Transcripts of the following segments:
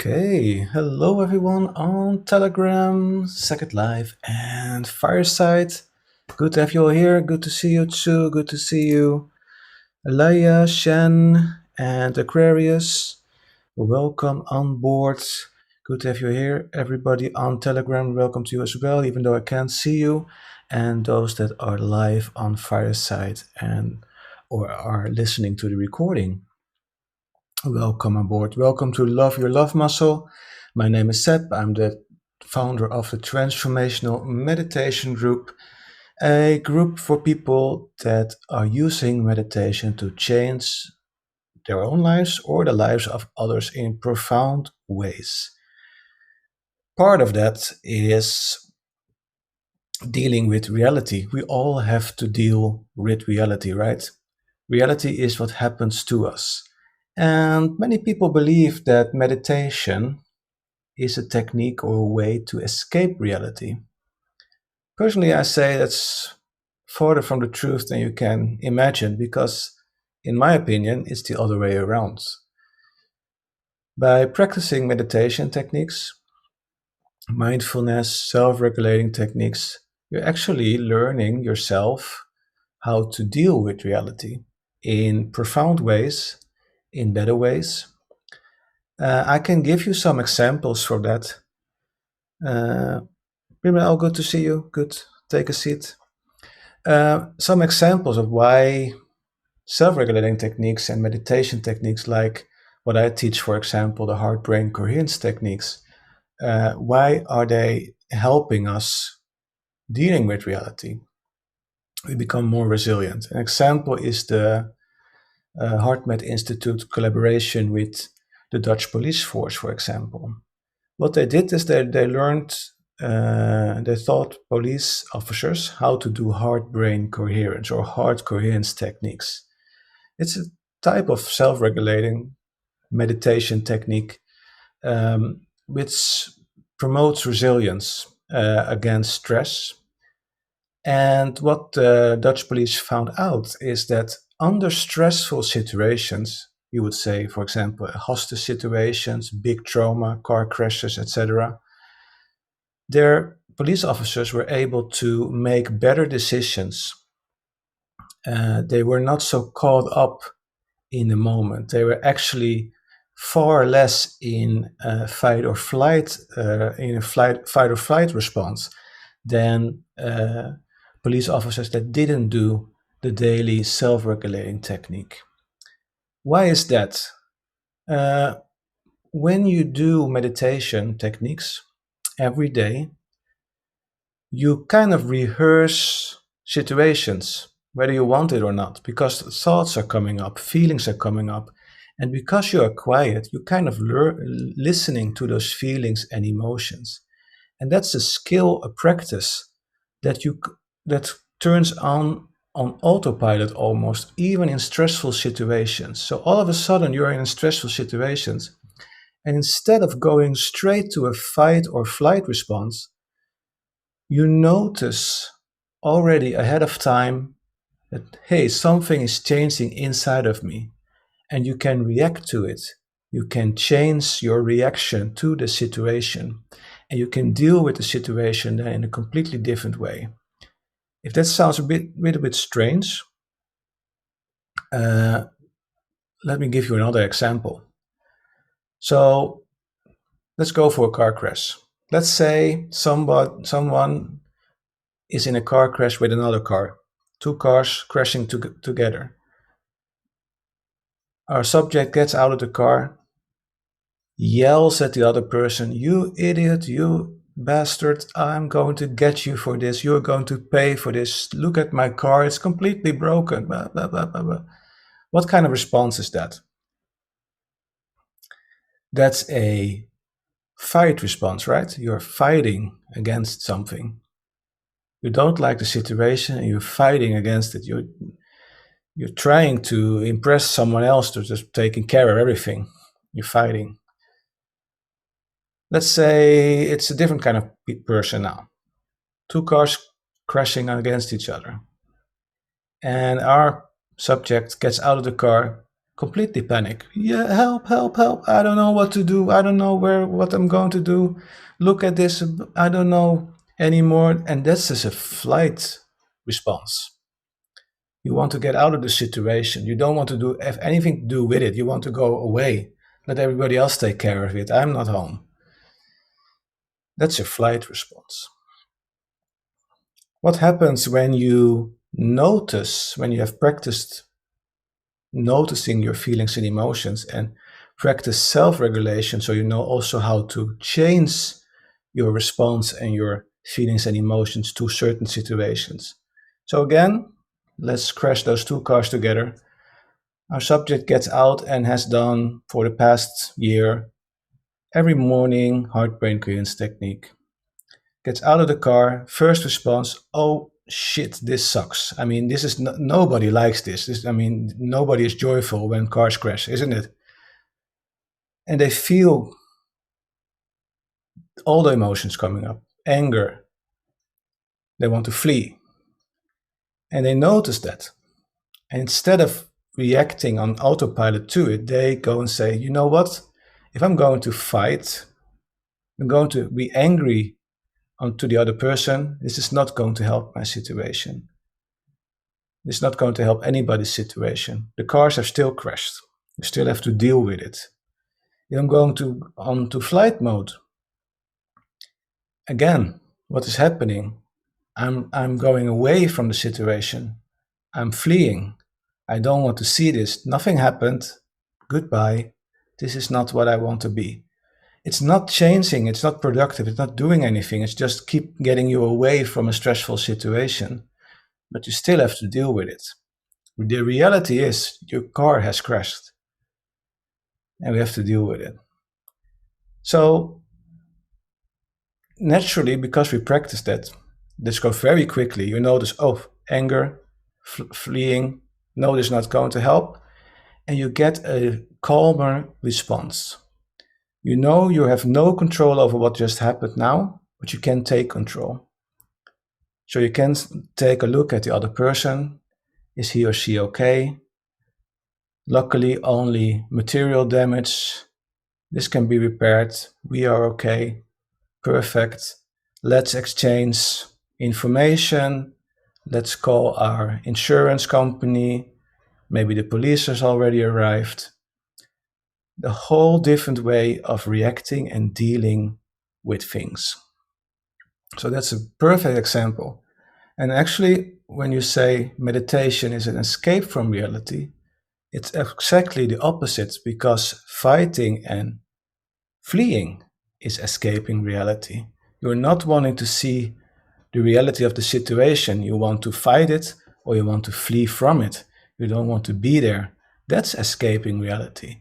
Okay, hello everyone on Telegram, Second Life, and Fireside. Good to have you all here. Good to see you, Tsu. Good to see you, Alaya, Shen, and Aquarius. Welcome on board. Good to have you here. Everybody on Telegram, welcome to you as well, even though I can't see you. And those that are live on Fireside and or are listening to the recording. Welcome aboard. Welcome to Love Your Love Muscle. My name is Seb. I'm the founder of the Transformational Meditation Group, a group for people that are using meditation to change their own lives or the lives of others in profound ways. Part of that is dealing with reality. We all have to deal with reality, right? Reality is what happens to us. And many people believe that meditation is a technique or a way to escape reality. Personally, I say that's farther from the truth than you can imagine because, in my opinion, it's the other way around. By practicing meditation techniques, mindfulness, self regulating techniques, you're actually learning yourself how to deal with reality in profound ways, in better ways. I can give you some examples for that. Primel, good to see you. Good. Take a seat. Some examples of why self-regulating techniques and meditation techniques, like what I teach, for example, the heart-brain coherence techniques, why are they helping us dealing with reality? We become more resilient. An example is the HeartMed Institute collaboration with the Dutch police force, for example. What they did is they learned, they taught police officers how to do heart-brain coherence or heart coherence techniques. It's a type of self-regulating meditation technique which promotes resilience against stress. And what the Dutch police found out is that under stressful situations, you would say, for example, hostage situations, big trauma, car crashes, etc., their police officers were able to make better decisions. They were not so caught up in the moment. They were actually far less in fight or flight, in a fight or flight response than police officers that didn't do the daily self-regulating technique. Why is that? Uh, when you do meditation techniques every day, you kind of rehearse situations, whether you want it or not, because thoughts are coming up, feelings are coming up. And because you are quiet, you kind of listening to those feelings and emotions. And that's a skill, a practice that that turns on autopilot almost, even in stressful situations. So all of a sudden you're in stressful situations, and instead of going straight to a fight or flight response, you notice already ahead of time that, hey, something is changing inside of me, and you can react to it. You can change your reaction to the situation, and you can deal with the situation in a completely different way. If that sounds a little bit strange, uh, let me give you another example. So let's go for a car crash. Let's say someone is in a car crash with another car, two cars crashing together. Our subject gets out of the car, yells at the other person, "You idiot, you bastard, I'm going to get you for this. You're going to pay for this. Look at my car, it's completely broken." Blah, blah, blah, blah, blah. What kind of response is that? That's a fight response, right? You're fighting against something. You don't like the situation and you're fighting against it. You're trying to impress someone else to just taking care of everything. You're fighting. Let's say it's a different kind of person now. Two cars crashing against each other. And our subject gets out of the car, completely panic. Yeah, help, help, help. I don't know what to do. I don't know what I'm going to do. Look at this. I don't know anymore. And that's just a flight response. You want to get out of the situation. You don't want to do have anything to do with it. You want to go away. Let everybody else take care of it. I'm not home. That's your flight response. What happens when you notice, when you have practiced noticing your feelings and emotions and practice self-regulation, so you know also how to change your response and your feelings and emotions to certain situations? So again, let's crash those two cars together. Our subject gets out and has done for the past year every morning heart brain coherence technique. Gets out of the car, first response, oh shit, this sucks. I mean, this is nobody likes this. I mean, nobody is joyful when cars crash, isn't it? And they feel all the emotions coming up. Anger. They want to flee. And they notice that. And instead of reacting on autopilot to it, they go and say, you know what? If I'm going to fight, I'm going to be angry to the other person. This is not going to help my situation. It's not going to help anybody's situation. The cars have still crashed. You still have to deal with it. I'm going to onto flight mode. Again, what is happening? I'm going away from the situation. I'm fleeing. I don't want to see this. Nothing happened. Goodbye. This is not what I want to be. It's not changing. It's not productive. It's not doing anything. It's just keep getting you away from a stressful situation. But you still have to deal with it. The reality is your car has crashed and we have to deal with it. So naturally, because we practice that, this goes very quickly. You notice, oh, anger, fleeing, no, this is not going to help. And you get a calmer response. You know you have no control over what just happened now, but you can take control. So you can take a look at the other person. Is he or she okay? Luckily, only material damage. This can be repaired. We are okay. Perfect. Let's exchange information. Let's call our insurance company. Maybe the police has already arrived. The whole different way of reacting and dealing with things. So that's a perfect example. And actually, when you say meditation is an escape from reality, it's exactly the opposite, because fighting and fleeing is escaping reality. You're not wanting to see the reality of the situation. You want to fight it or you want to flee from it. You don't want to be there. That's escaping reality.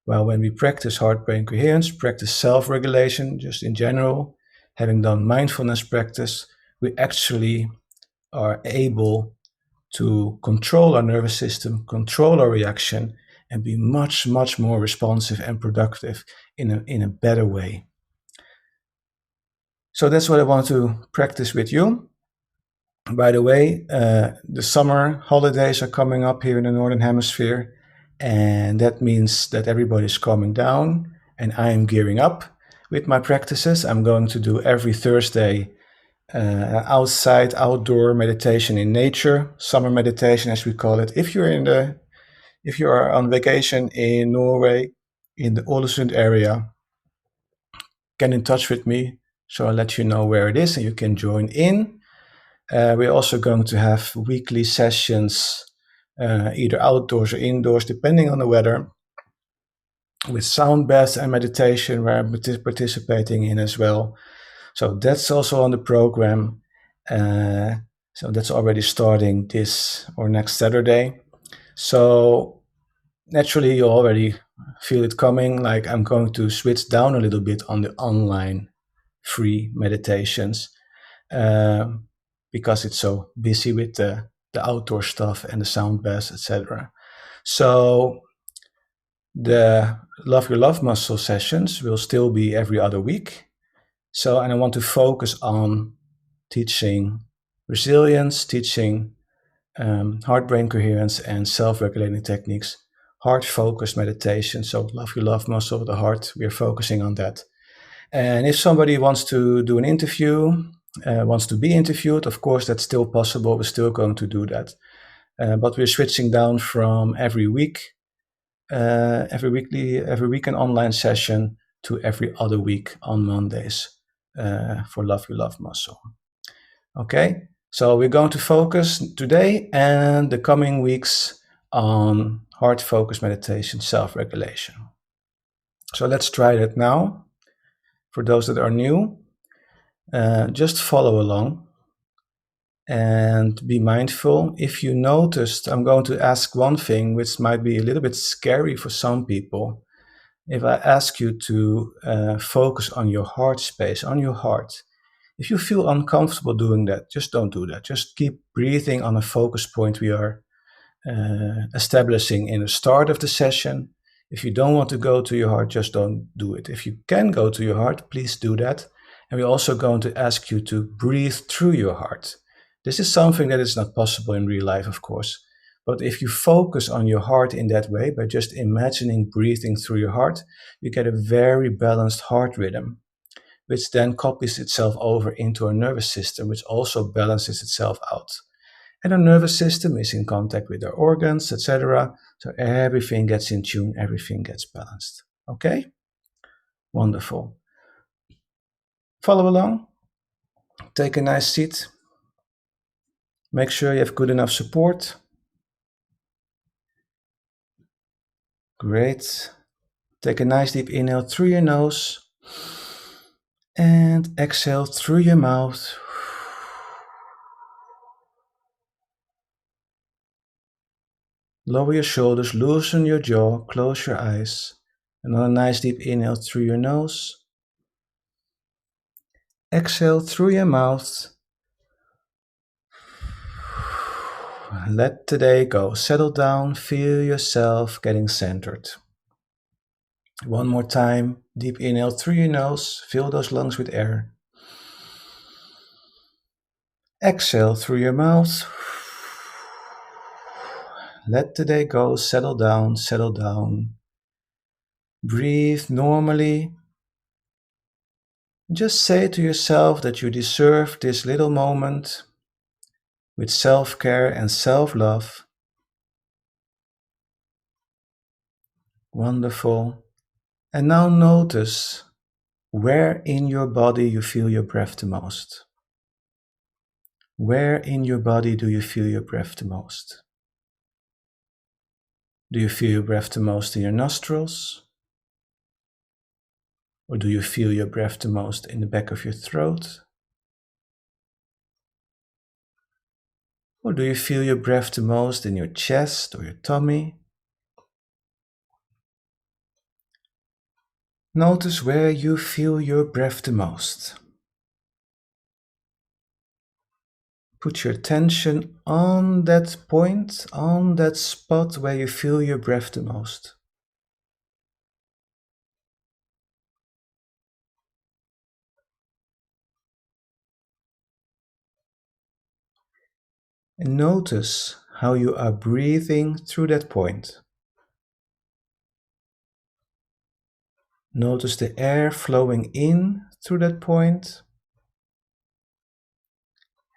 Well, when we practice heart-brain coherence, practice self-regulation, just in general, having done mindfulness practice, we actually are able to control our nervous system, control our reaction, and be much, much more responsive and productive in a better way. So that's what I want to practice with you. By the way, the summer holidays are coming up here in the Northern Hemisphere, and that means that everybody's calming down, and I'm gearing up with my practices. I'm going to do every Thursday outdoor meditation in nature, summer meditation as we call it. If you are on vacation in Norway, in the Ålesund area, get in touch with me, so I'll let you know where it is and you can join in. We're also going to have weekly sessions, either outdoors or indoors, depending on the weather, with sound baths and meditation where I'm participating in as well. So that's also on the program. So that's already starting this or next Saturday. So naturally, you already feel it coming. Like I'm going to switch down a little bit on the online free meditations because it's so busy with the outdoor stuff and the sound baths, etc. So the Love Your Love Muscle sessions will still be every other week. So, and I want to focus on teaching resilience, teaching heart-brain coherence and self-regulating techniques heart focused meditation. So, love your love muscle, the heart, we are focusing on that. And if somebody wants to do an interview, wants to be interviewed, of course, that's still possible. We're still going to do that. But we're switching down from every week, every week an online session to every other week on Mondays for Love Your Love Muscle. Okay, so we're going to focus today and the coming weeks on heart focus meditation, self regulation. So let's try that now. For those that are new, just follow along and be mindful. If you noticed, I'm going to ask one thing which might be a little bit scary for some people. If I ask you to focus on your heart space, on your heart, if you feel uncomfortable doing that, just don't do that. Just keep breathing on a focus point we are establishing in the start of the session. If you don't want to go to your heart, just don't do it. If you can go to your heart, please do that. And we're also going to ask you to breathe through your heart. This is something that is not possible in real life, of course. But if you focus on your heart in that way, by just imagining breathing through your heart, you get a very balanced heart rhythm, which then copies itself over into our nervous system, which also balances itself out. And our nervous system is in contact with our organs, etc. So everything gets in tune, everything gets balanced. Okay? Wonderful. Follow along. Take a nice seat. Make sure you have good enough support. Great. Take a nice deep inhale through your nose and exhale through your mouth. Lower your shoulders, loosen your jaw, close your eyes. Another nice deep inhale through your nose. Exhale through your mouth. Let today go. Settle down, feel yourself getting centered. One more time, deep inhale through your nose, fill those lungs with air. Exhale through your mouth. Let today go, settle down, settle down. Breathe normally. Just say to yourself that you deserve this little moment with self-care and self-love. Wonderful. And now notice where in your body you feel your breath the most. Where in your body do you feel your breath the most? Do you feel your breath the most in your nostrils? Or do you feel your breath the most in the back of your throat? Or do you feel your breath the most in your chest or your tummy? Notice where you feel your breath the most. Put your attention on that point, on that spot where you feel your breath the most. And notice how you are breathing through that point. Notice the air flowing in through that point.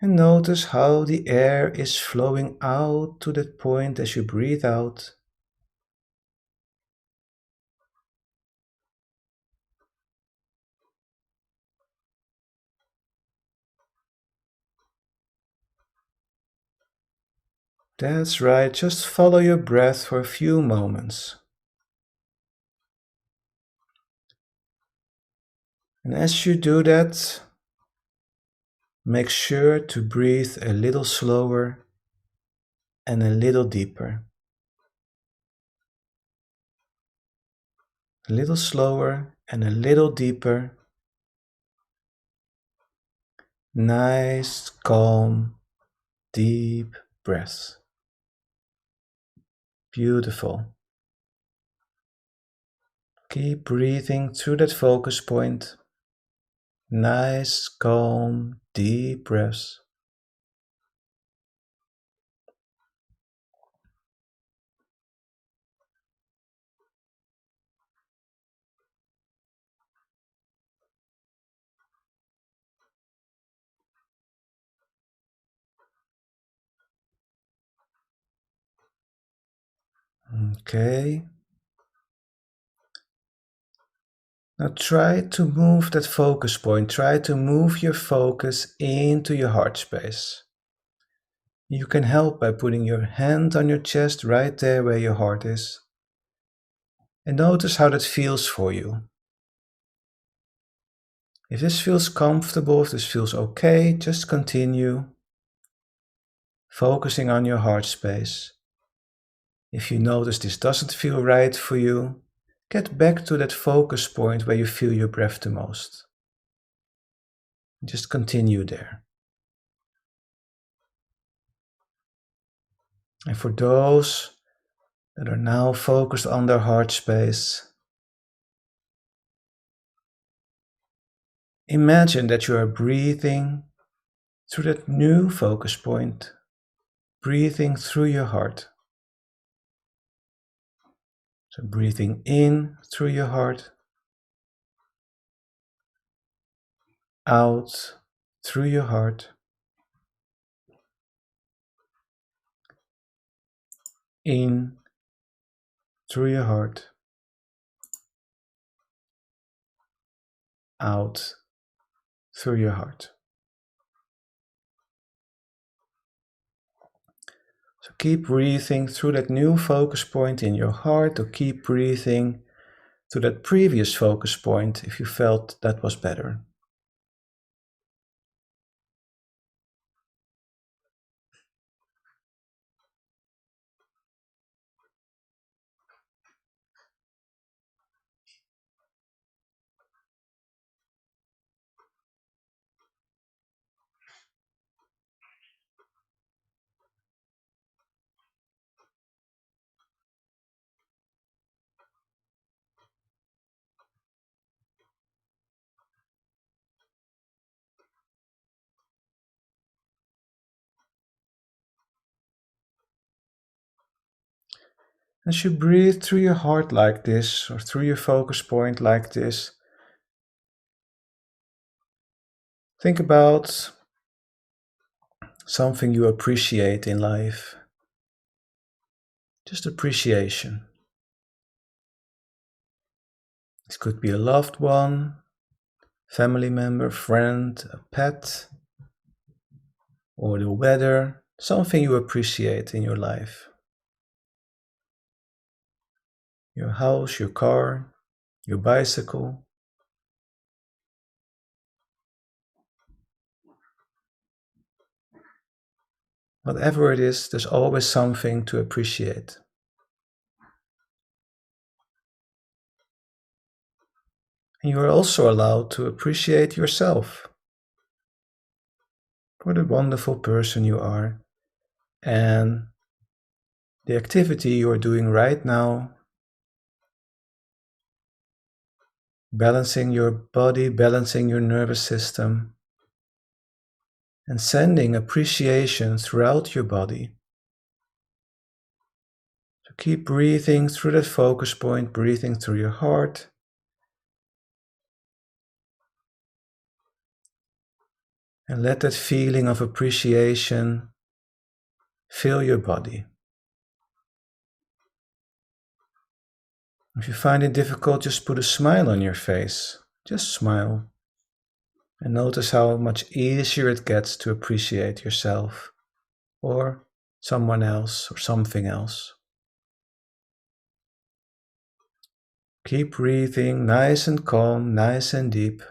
And notice how the air is flowing out to that point as you breathe out. That's right, just follow your breath for a few moments. And as you do that, make sure to breathe a little slower and a little deeper. A little slower and a little deeper. Nice, calm, deep breath. Beautiful. Keep breathing through that focus point. Nice, calm, deep breaths. Okay. Now try to move that focus point. Try to move your focus into your heart space. You can help by putting your hand on your chest right there where your heart is. And notice how that feels for you. If this feels comfortable, if this feels okay, just continue focusing on your heart space. If you notice this doesn't feel right for you, get back to that focus point where you feel your breath the most. Just continue there. And for those that are now focused on their heart space, imagine that you are breathing through that new focus point, breathing through your heart. So breathing in through your heart, out through your heart, in through your heart, out through your heart. So keep breathing through that new focus point in your heart, or keep breathing to that previous focus point if you felt that was better. As you breathe through your heart like this, or through your focus point like this, think about something you appreciate in life. Just appreciation. This could be a loved one, family member, friend, a pet, or the weather, something you appreciate in your life. Your house, your car, your bicycle. Whatever it is, there's always something to appreciate. And you are also allowed to appreciate yourself for the wonderful person you are and the activity you are doing right now, balancing your body, balancing your nervous system, and sending appreciation throughout your body. So keep breathing through that focus point, breathing through your heart. And let that feeling of appreciation fill your body. If you find it difficult, just put a smile on your face. Just smile. And notice how much easier it gets to appreciate yourself or someone else or something else. Keep breathing nice and calm, nice and deep.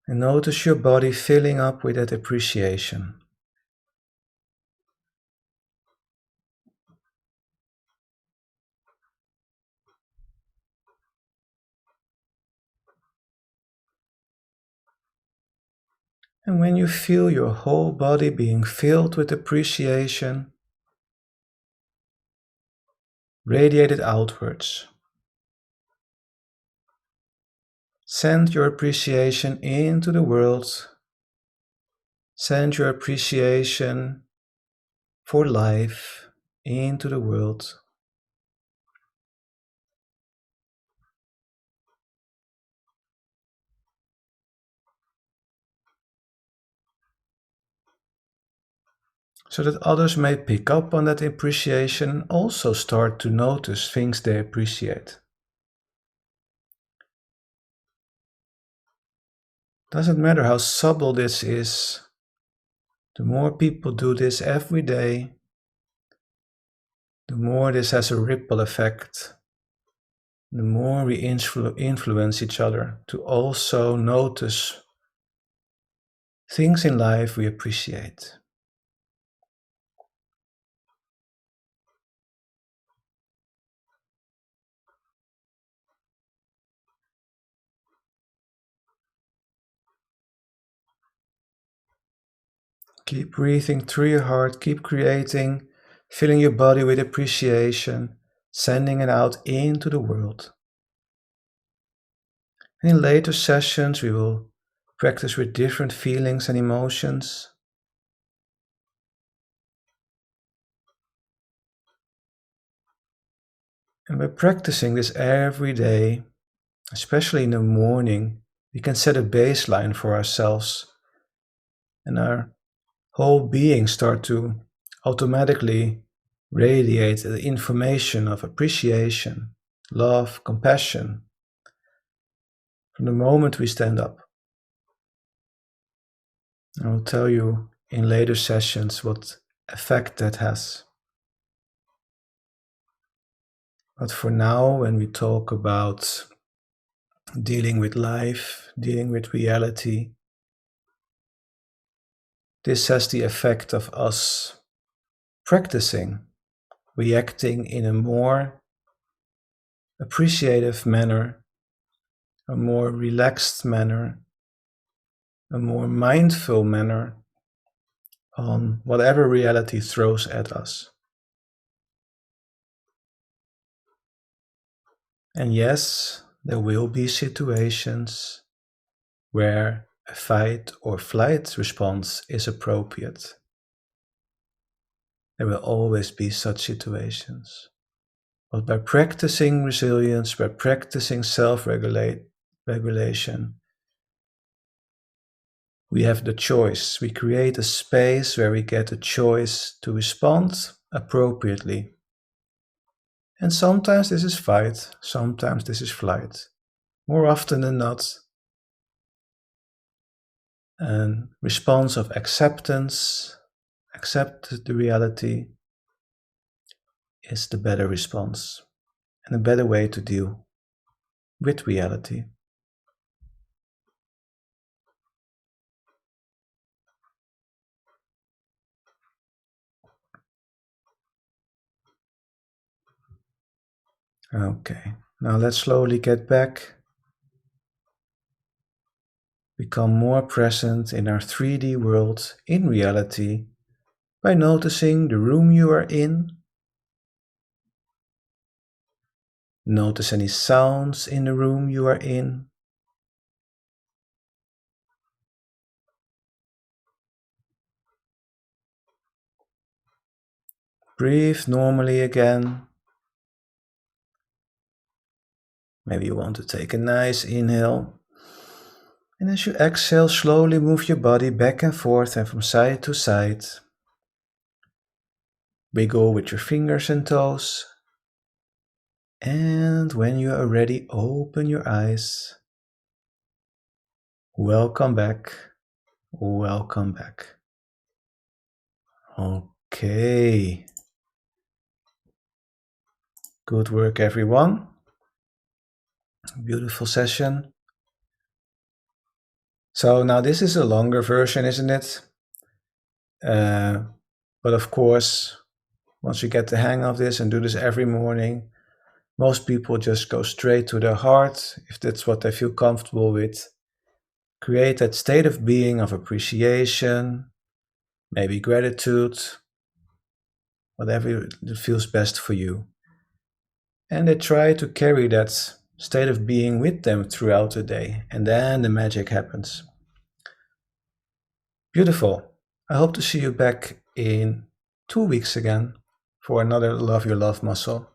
And notice your body filling up with that appreciation. And when you feel your whole body being filled with appreciation, radiate it outwards. Send your appreciation into the world. Send your appreciation for life into the world. so that others may pick up on that appreciation and also start to notice things they appreciate. Doesn't matter how subtle this is, the more people do this every day, the more this has a ripple effect, the more we influence each other to also notice things in life we appreciate. Keep breathing through your heart, keep creating, filling your body with appreciation, sending it out into the world. And in later sessions, we will practice with different feelings and emotions. And by practicing this every day, especially in the morning, we can set a baseline for ourselves and our whole being start to automatically radiate the information of appreciation, love, compassion from the moment we stand up. I will tell you in later sessions what effect that has. But for now, when we talk about dealing with life, dealing with reality, this has the effect of us practicing, reacting in a more appreciative manner, a more relaxed manner, a more mindful manner on whatever reality throws at us. And yes, there will be situations where a fight or flight response is appropriate. There will always be such situations. But by practicing resilience, by practicing self-regulation, we have the choice. We create a space where we get a choice to respond appropriately. And sometimes this is fight, sometimes this is flight. More often than not, a response of acceptance, accept the reality, is the better response and a better way to deal with reality. Okay, now let's slowly get back, become more present in our 3D world in reality by noticing the room you are in. Notice any sounds in the room you are in. Breathe normally again. Maybe you want to take a nice inhale. And as you exhale, slowly move your body back and forth and from side to side. Wiggle with your fingers and toes. And when you are ready, open your eyes. Welcome back. Welcome back. Okay. Good work, everyone. Beautiful session. So now this is a longer version, isn't it? But of course, once you get the hang of this and do this every morning, most people just go straight to their heart if that's what they feel comfortable with. Create that state of being of appreciation, maybe gratitude, whatever feels best for you. And they try to carry that state of being with them throughout the day, and then the magic happens. Beautiful. I hope to see you back in 2 weeks again for another Love Your Love muscle.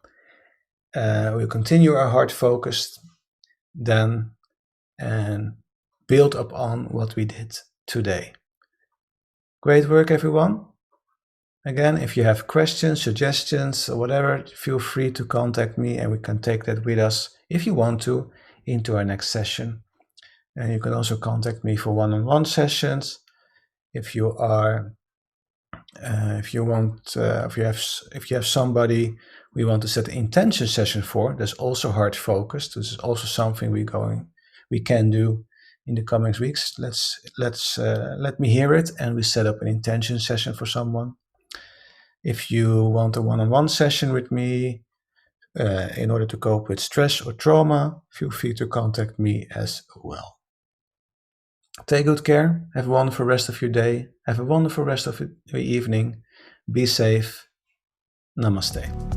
We'll continue our heart focused then and build upon what we did today. Great work, everyone. Again, if you have questions, suggestions, or whatever, feel free to contact me and we can take that with us, if you want to, into our next session. And you can also contact me for one-on-one sessions. If you are, if you want, if you have somebody we want to set an intention session for, that's also heart focused. This is also something we can do in the coming weeks. Let me hear it, and we set up an intention session for someone. If you want a one-on-one session with me in order to cope with stress or trauma, feel free to contact me as well. Take good care. Have a wonderful rest of your day. Have a wonderful rest of your evening. Be safe. Namaste.